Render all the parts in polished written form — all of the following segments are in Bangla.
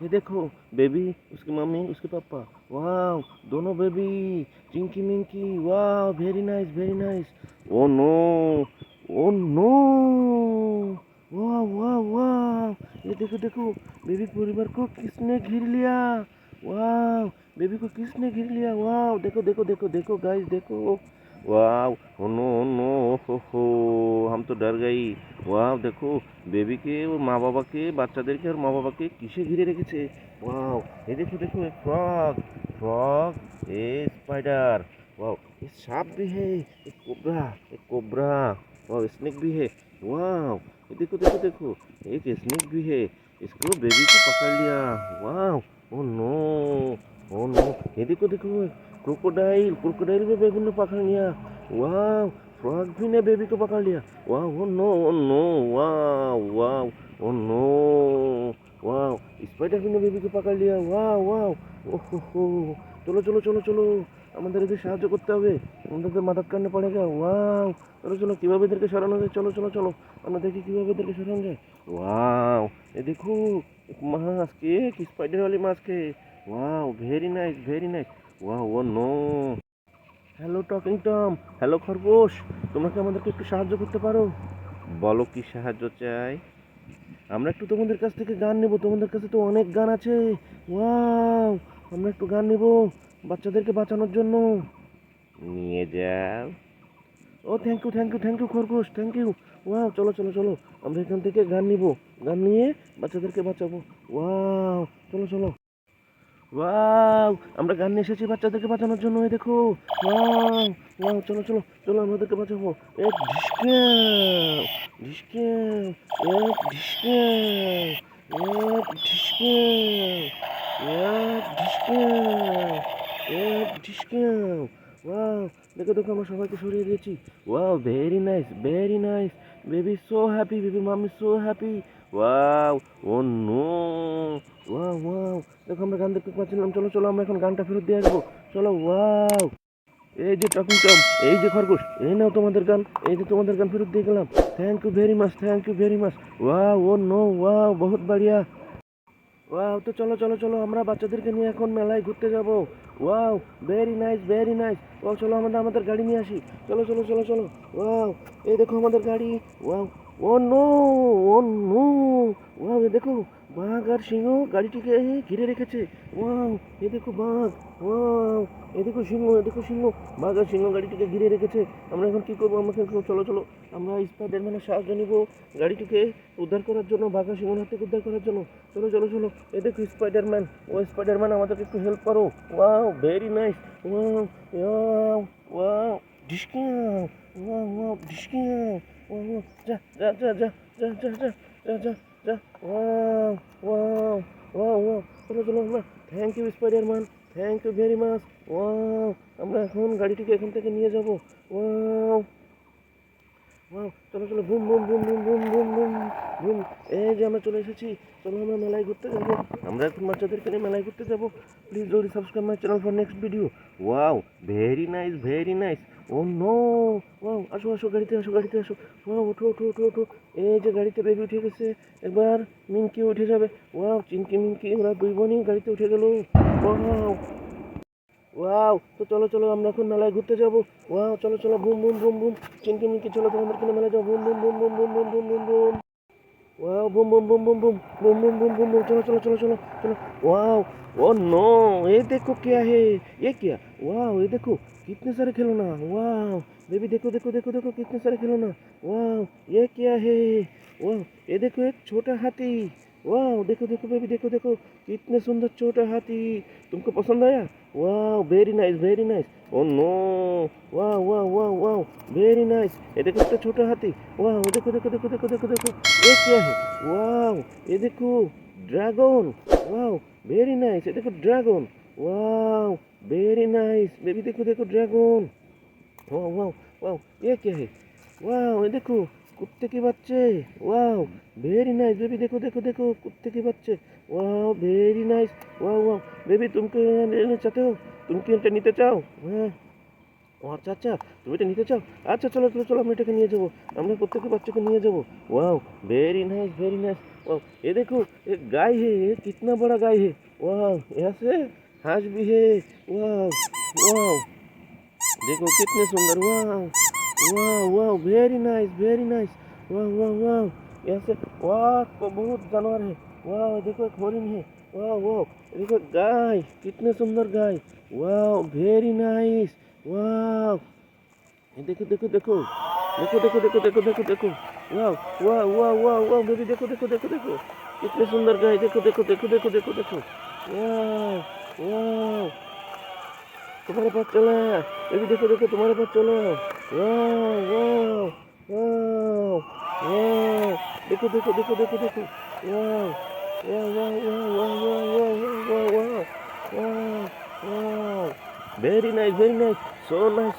ये देखो, बेबी, उसकी मम्मी, उसके पापा। वाह, दोनों बेबी, चिंकी मिंकी। वाह, very nice, very nice. Oh no, oh no, वाह वाह वाह, ये देखो देखो, बेबी परिवार को किसने घेर लिया। वाह, बेबी को किसने घेर लिया। वाह, देखो देखो देखो देखो गाइस, देखो। वाह, ओ नो, ओ नो, हो, हम तो डर गई। वाह, देखो, बेबी के ও মা বাবাকে, বাচ্চাদেরকে আর মা বাবাকে কিসে ঘিরে রেখেছে। ওয়াও, এই দেখো দেখো, এ ফ্রগ, ফ্রগ, এ स्पाइडर। वाओ, ये सांप भी है, एक कोबरा, एक कोबरा। वाओ, स्नेक भी है। वाओ, ये देखो देखो देखो, एक स्नेक भी है। इसको बेबी को पकड़ लिया। Wow, oh no, oh no, ये देखो देखो, क्रोकोडाइल, क्रोकोडाइल भी बेबी ने पकड़ लिया। वाओ, फ्रॉग भी ने बेबी को पकड़ लिया। वाह, ओ नो, ओ नो, वाह वाह, ओ नो, वाह, स्पाइडर भी ने बेबी को पकड़ लिया। वाह वाह, ओहो, चलो चलो चलो चलो, আমাদের এদের সাহায্য করতে হবে, আমাদেরকে মাদক কান্ডে পড়ে গেছে। ওয়াও, চলো চলো, কীভাবে এদেরকে সরানো যায়, চলো চলো চলো, আমরা দেখি কীভাবে এদেরকে সরানো যায়। ওয়াও, এ দেখো, एक मास्क, एक स्पाइडर वाली मास्क है। Wow, very nice, very nice. वाह, oh no. Hello talking Tom, hello খরগোশ, তোমরা কি আমাদেরকে একটু সাহায্য করতে পারো? বলো কি সাহায্য চাই। আমরা একটু তোমাদের কাছ থেকে গান নেব, তোমাদের কাছে তো অনেক গান আছে। ওয়াও, আমরা একটু গান নেব বাচ্চাদেরকে বাঁচানোর জন্য। নিয়ে যাও। Oh thank you, thank you, thank you খরগোশ, থ্যাংক ইউ। ওয়াও, চলো চলো চলো, আমরা এখান থেকে গান নিব, গান নিয়ে বাচ্চাদেরকে বাঁচাবো। ওয়াও, চলো চলো। ওয়াও, আমরা গান নিয়ে এসেছি বাচ্চাদেরকে বাঁচানোর জন্য। এই দেখো, ওয়াও, ওয়াও, চলো চলো চলো, আমরা ওদেরকে বাঁচাবো। এক ঢিসক্যাও, ঢিসক্যাও, এক ঢিসক্যাও, এক ঢিসক্যাও, এক ঢিসক্যাও, এক ঢিসক্যাও। ওয়াও, দেখো দেখো, আমরা সবাইকে সরিয়ে দিয়েছি। Wow, very nice, very nice. Baby so happy, baby mummy so happy. Wow, oh no, wow wow, দেখো আমরা গান দেখতে পাচ্ছিলাম। চলো চলো, আমরা এখন গানটা ফেরত দিয়ে আসবো। চলো। ওয়াও, এই যে টকিং টম, এই যে খরগোশ, এই নাও তোমাদের গান, এই যে তোমাদের গান ফেরত দিয়ে গেলাম। Thank you very much, thank you very much. Wow, oh no, wow, বহুত বাড়িয়া। ওয়াও, তো চলো চলো চলো, আমরা বাচ্চাদেরকে নিয়ে এখন মেলায় ঘুরতে যাব। Wow, very nice, very nice. ও চলো, আমরা আমাদের গাড়ি নিয়ে আসি। চলো চলো চলো চলো। ওয়াও, এই দেখো আমাদের গাড়ি। ওয়াও, ও নো, ও নো, ওয়াও, এ দেখো, বাঘ আর সিংহ গাড়িটিকে ঘিরে রেখেছে। ওয়াও, এ দেখো বাঘ। ওয়াও, এ দেখো সিংহ, এ দেখো সিংহ, বাঘ আর সিংহ গাড়িটিকে ঘিরে রেখেছে। আমরা এখন কী করবো, আমরা এখন চলো চলো, আমরা স্পাইডারম্যানের সাহায্য নিব গাড়িটিকে উদ্ধার করার জন্য, বাঘ আর সিংহের হাত থেকে উদ্ধার করার জন্য। চলো চলো চলো, এ দেখো স্পাইডারম্যান, ও স্পাইডারম্যান আমাদেরকে একটু হেল্প করো। Wow, very nice. Wow, wow, wow, ঢিসকিয়াও, ওয়াও ওয়াও, ঢিসকিয়াও, ওয়াও, যা যা যা যা যা যা যা যা যা যা। ওয়াও ওয়াও, ওয়াও ওয়াও, চলো চলো আমরা। Thank you Spiderman, thank you very much. Wow, আমরা এখন গাড়িটিকে এখান থেকে নিয়ে যাব। ওয়াও ওয়াও, চলো চলো, boom boom boom boom boom boom boom boom. এই যে আমরা চলে এসেছি। চলো, আমরা মেলায় ঘুরতে যাবো। আমরা এখন বাচ্চাদেরকে নিয়ে মেলায় ঘুরতে যাবো। Please do subscribe my channel for next video. Wow, very nice, very nice. Oh no, wow, আসো আসো, গাড়িতে আসো, গাড়িতে আসো। ওয়াও, ওঠো ওঠো ওঠো ওঠো। এই যে গাড়িতে বেবি উঠে গেছে, এবার মিনকি উঠে যাবে। ওয়াও, চিনকি মিনকি ওরা দুই বোনই গাড়িতে উঠে গেল। ওয়াও ওয়াও, তো চলো চলো, আমরা এখন মেলায় ঘুরতে যাবো। ওয়াও, চলো চলো, বুম বুম বুম বুম, চিনকি মিনকি, চলো তোমাদের কিনে মেলায় যাবো। Boom boom boom boom boom boom boom boom boom. Wow, boom boom boom boom boom boom boom boom boom boom, चलो चलो चलो चलो चलो। वाओ, ओ नो, ये देखो क्या है, ये क्या। वाओ, ये देखो कितने सारे खिलौना। वाओ, बेबी देखो देखो देखो देखो, कितने सारे खिलौना। वाओ, ये क्या है। वाओ, ये देखो एक छोटा हाथी। वाओ, देखो देखो बेबी, देखो देखो, कितने सुंदर छोटा हाथी। तुमको पसंद आया। Wow, very nice, very nice. Oh no, wow wow wow wow, very nice. ये देखो একটা ছোট হাতি। वाओ, देखो देखो देखो देखो देखो देखो, ये क्या है। वाओ, ये देखो ड्रैगन। वाओ, वेरी नाइस, ये देखो dragon. Wow, very nice baby, देखो देखो ड्रैगन। वाओ वाओ वाओ, ये क्या है। वाओ, ये देखो कुत्ते के बच्चे। वाओ, वेरी नाइस बेबी, देखो देखो देखो, कुत्ते के बच्चे। Wow, very nice. Wow wow, baby तुम क्या लेना चाहते हो, तुम क्या नीचे चाहो। हाँ, ও আচ্ছা আচ্ছা, তুমি এটা নিতে চাও? আচ্ছা চলো চলো চলো, আমরা এটাকে নিয়ে যাবো। আমরা প্রত্যেকটা বাচ্চাকে নিয়ে যাবো। Wow very nice very nice. Wow ये देखो, एक गाय है, ये कितना बड़ा गाय है। वाओ यहाँ से हांस भी है। वाओ वाओ देखो कितने सुंदर। Wow wow wow very nice very nice. Wow wow wow यहाँ से वाह तो बहुत जानवर है। वाओ देखो एक हरिण है। वाओ वाओ देखो गाय, कितने सुंदर गाय। Wow very nice. वाओ ये देखो देखो देखो देखो देखो देखो देखो देखो देखो। वाह वाह वाह वाह वाह बेबी देखो देखो देखो देखो कितने सुंदर गाय। देखो देखो देखो देखो देखो देखो। वाह वाह तुम्हारे पास चला है बेबी, देखो देखो तुम्हारे पास चला है। वाह वाह वाह वाह देखो देखो देखो देखो देखो। वाह वाह वाह वाह वाह वाह वाह वाह वाह वाह वेरी नाइस सो नाइस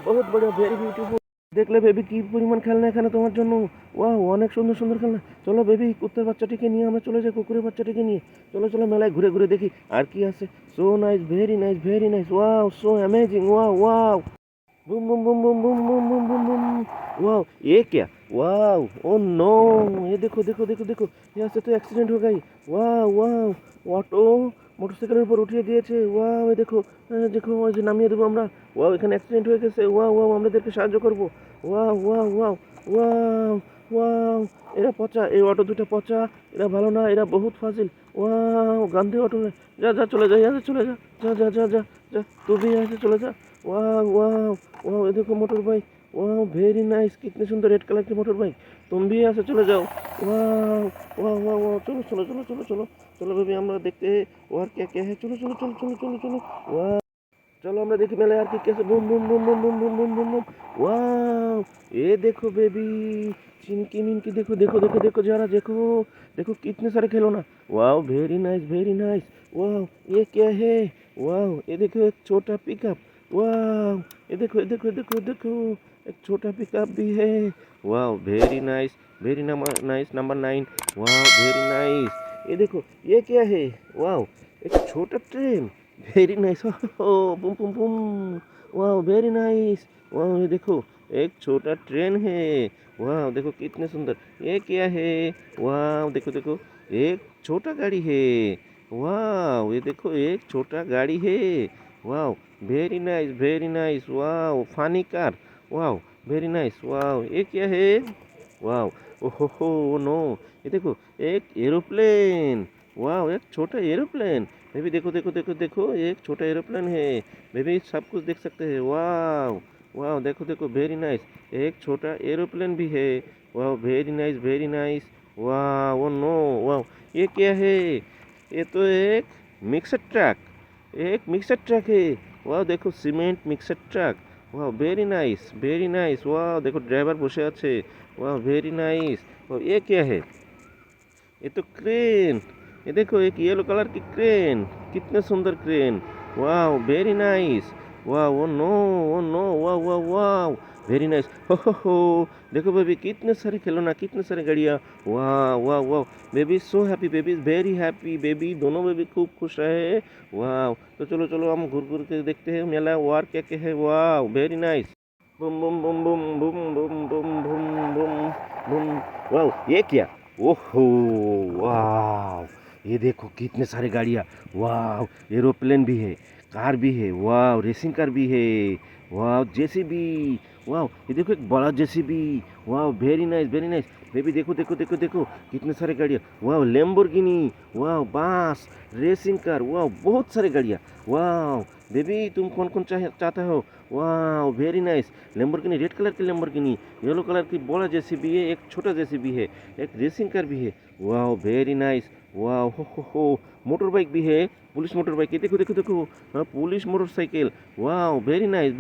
बहुत बढ़िया वेरी ब्यूटीफुल। দেখলে বেবি কি পরিমাণ খেলনা এখানে তোমার জন্য। ওয়াও অনেক সুন্দর সুন্দর খেলনা। চলো বেবি কুত্তার বাচ্চাটিকে নিয়ে আমরা চলে যাই, কুকুরের বাচ্চাটিকে নিয়ে। চলো চলো মেলায় ঘুরে ঘুরে দেখি আর কি আছে। So nice very nice. Wow so amazing. Wow wow boom boom boom boom boom boom boom boom boom. Wow ये क्या। वाओ ओ नो ये देखो देखो देखो देखो, यहाँ से तो एक्सीडेंट हो गई। वाओ वाओ অটো মোটরসাইকেলের উপর উঠিয়ে দিয়েছে। ওয়াও এই দেখো দেখো ওই যে নামিয়ে দেবো আমরা। ওয়াও এখানে অ্যাক্সিডেন্ট হয়ে গেছে। ওয়াও ওয়াও আমরা এদেরকে সাহায্য করবো। Wow wow wow wow wow এরা পচা, এই অটো দুটো পচা, এরা ভালো না, এরা বহুত ফাজিল। Wow Gandhi auto. যা যা চলে যা, यहाँ से चले जा जा जा जा जा जा तू भी यहाँ से चले जा। वाह वाह वाह ये देखो मोटर बाइक। वाह वेरी नाइस, कितने सुंदर रेड कलर की मोटर बाइक। तुम भी यहाँ से चले जाओ। वाह वाह वाह वाह चलो चलो चलो चलो चलो चलो बेबी আমরা দেখতে हैं और क्या क्या है। चलो चलो चलो चलो चलो चलो। वाह चलो আমরা দেখি মেলায় আর কি কি আছে। Boom boom boom boom boom boom boom boom boom. वाह ये देखो बेबी चिंकी मिंकी, देखो देखो देखो देखो जरा देखो देखो कितने सारे खिलौना। वाह वेरी नाइस। वाह ये क्या है। वाह ये देखो एक छोटा पिकअप। वाह ये देखो देखो देखो एक छोटा पिकअप भी है। वाह वेरी नाइस नंबर 9। वाह वेरी नाइस। ये देखो ये क्या है। वाह एक छोटा train. Very nice Bum Bum Bum. वाह वेरी नाइस। वाह ये देखो एक छोटा ट्रेन है। वाह देखो कितने सुंदर। ये क्या है। वाह देखो देखो एक छोटा गाड़ी है। वाह ये देखो एक छोटा गाड़ी है। वाह वेरी नाइस। वाह फनी कार। वाह वेरी नाइस। वाह ये क्या है। वाह ओहो नो ये देखो एक एरोप्लेन। वाह एक छोटा एरोप्लेन। बेबी देखो देखो देखो देखो एक छोटा एरोप्लेन है। बेबी सब कुछ देख सकते हैं। वाह वाह देखो देखो वेरी नाइस एक छोटा एरोप्लेन भी है। वाह वेरी नाइस। वाह वो नो वाह ये क्या है। ये तो एक मिक्सर ट्रक, एक मिक्सर ट्रक है। वाह देखो सीमेंट मिक्सर ट्रक। वाह वेरी नाइस। वाह देखो ड्राइवर বসে আছে। वाह वेरी नाइस। वाह ये क्या है। ये तो क्रेन। ये देखो एक येलो कलर की क्रेन, कितने सुंदर क्रेन। वाह वेरी नाइस। वाह ओ नो वाह वाह वाह वेरी नाइस। हो देखो बेबी कितने सारे खिलौना, कितने सारे गाड़ियाँ। वाह वाह वाह baby so happy, baby very happy. Baby दोनों बेबी खूब खुश रहे। वाह तो चलो चलो हम घूर घूर के देखते हैं मेला और क्या क्या है। वाह very nice. Boom boom boom boom boom boom boom boom boom boom. वाह ये क्या। ओहो वाह ये देखो कितने सारे गाड़ियाँ। वाह एरोप्लेन भी है, कार भी है। वाह रेसिंग कार भी है। वाह जेसीबी। वाह ये देखो एक बड़ा जेसीबी। वाह वेरी नाइस बेबी देखो देखो देखो देखो कितने सारे गाड़ियाँ। वाह लैम्बोर्गिनी। वाह बास रेसिंग कार। वाह बहुत सारे गाड़ियाँ। वाह बेबी तुम कौन कौन चाहते हो। वाह very nice Lamborghini, red colour की लैम्बोर्गिनी, येलो कलर की बड़ा जेसीबी है, एक छोटा जेसीबी है, एक रेसिंग कार भी है। वाह वेरी नाइस। वाह हो मोटर बाइक भी है, पुलिस मोटर बाइक। ये देखो देखो देखो हाँ पुलिस मोटरसाइकिल। वाह वेरी नाइस।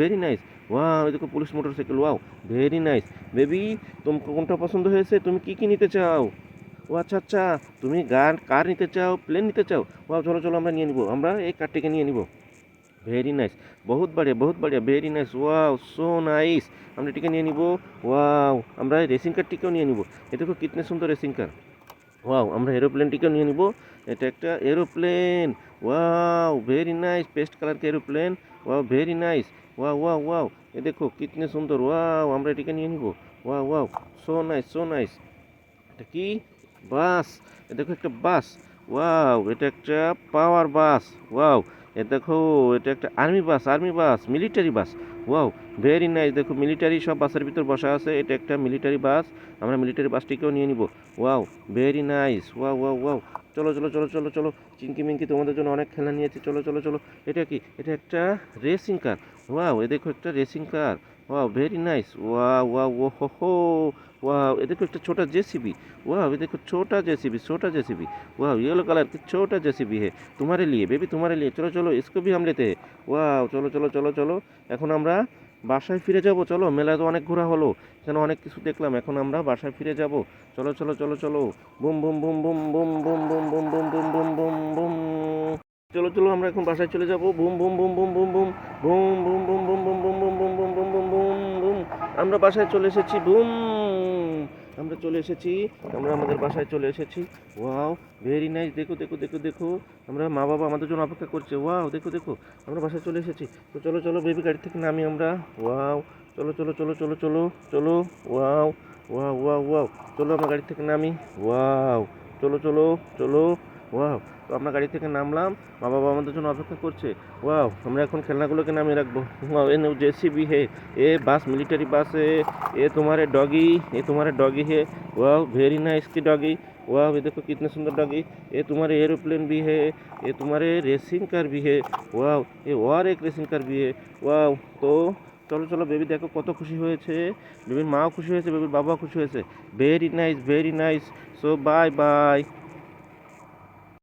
वाह ये देखो पुलिस मोटरसाइकिल। वाह वेरी नाइस বেবি তোমাকে কোনটা পছন্দ হয়েছে, তুমি কি কি নিতে চাও। ও আচ্ছা আচ্ছা তুমি কার নিতে চাও, প্লেন নিতে চাও। ওয়াও চলো চলো আমরা নিয়ে নিব, আমরা এই কারটিকে নিয়ে নিব। ভেরি নাইস বহুত बढ़िया very nice. Wow so nice আমরা এটিকে নিয়ে নিব। ওয়াও আমরা রেসিং কারটিকেও নিয়ে নিব। এ দেখো কিতনে সুন্দর রেসিং কার। ওয়াও আমরা এরোপ্লেনটিকেও নিয়ে নিব। এটা একটা aeroplane. Wow very nice paste colour के aeroplane. Wow very nice. Wow wow wow এ দেখো কিতনে সুন্দর, ওয়াও আমরা এটাকে নিয়ে নিব। Wow wow, so nice so nice. এটা কি? বাস। এ দেখো একটা বাস। ওয়াও এটা একটা পাওয়ার বাস। ওয়াও এ দেখো এটা একটা army bus military bus. Wow very nice. দেখো মিলিটারি সব বাসের ভিতর বসা আছে, এটা একটা মিলিটারি বাস। আমরা মিলিটারি বাসটিকেও নিয়ে নিব। Wow very nice. Wow wow wow. চলো চলো চলো চলো চলো, চিঙ্কি মিঙ্কি তোমাদের জন্য অনেক খেলনা নিয়েছি, চলো চলো চলো। এটা কি? এটা একটা রেসিং কার। ওয়াও এ দেখো একটা racing car. Wow very nice. Wow wow ও হো হো। वाह ये देखो एक छोटा जेसीबी। वाह ये देखो छोटा जेसीबी, छोटा जेसीबी। वाह येलो कलर की छोटा जेसीबी है तुम्हारे लिए बेबी, तुम्हारे लिए। चलो चलो इसको भी हम लेते हैं। वाह चलो चलो चलो चलो। এখন আমরা বাসায় ফিরে যাব। চলো মেলায় তো অনেক ঘোরা হলো, এখানে অনেক কিছু দেখলাম, এখন আমরা বাসায় ফিরে যাব। চলো চলো চলো চলো। Boom boom boom boom boom boom boom boom boom boom boom boom boom. চলো চলো আমরা এখন বাসায় চলে যাব। Boom boom boom boom boom boom boom boom boom boom boom boom boom boom boom boom boom boom boom. আমরা বাসায় চলে এসেছি। বুম, আমরা চলে এসেছি, আমরা আমাদের বাসায় চলে এসেছি। Wow very nice. দেখো দেখো দেখো দেখো, আমরা মা বাবা আমাদের জন্য অপেক্ষা করছে। ওয়াও দেখো দেখো, আমরা বাসায় চলে এসেছি। তো চলো চলো বেবি গাড়ি থেকে নামি আমরা। ওয়াও চলো চলো চলো চলো চলো চলো। Wow wow wow wow. চলো আমরা গাড়ি থেকে নামি। ওয়াও চলো চলো চলো। ওয়াও তো আমরা গাড়ি থেকে নামলাম, মা বাবা আমাদের জন্য অপেক্ষা করছে। ওয়াও আমরা এখন খেলনাগুলোকে নামিয়ে রাখবো। ওয়াও ए जेसीबी है, ये बस मिलिट्री बस है, ये तुम्हारे डॉगी है। वाह वेरी नाइस की डॉगी। वाह ये देखो कितने सुंदर डॉगी। ये तुम्हारे एरोप्लेन भी है, ये तुम्हारे रेसिंग कार भी है। वाह ये और एक रेसिंग कार भी है। वाह তো চলো চলো বেবি দেখো কত খুশি হয়েছে, বেবির মাও খুশি হয়েছে, বেবির বাবাও খুশি হয়েছে। Very nice very nice. So bye bye.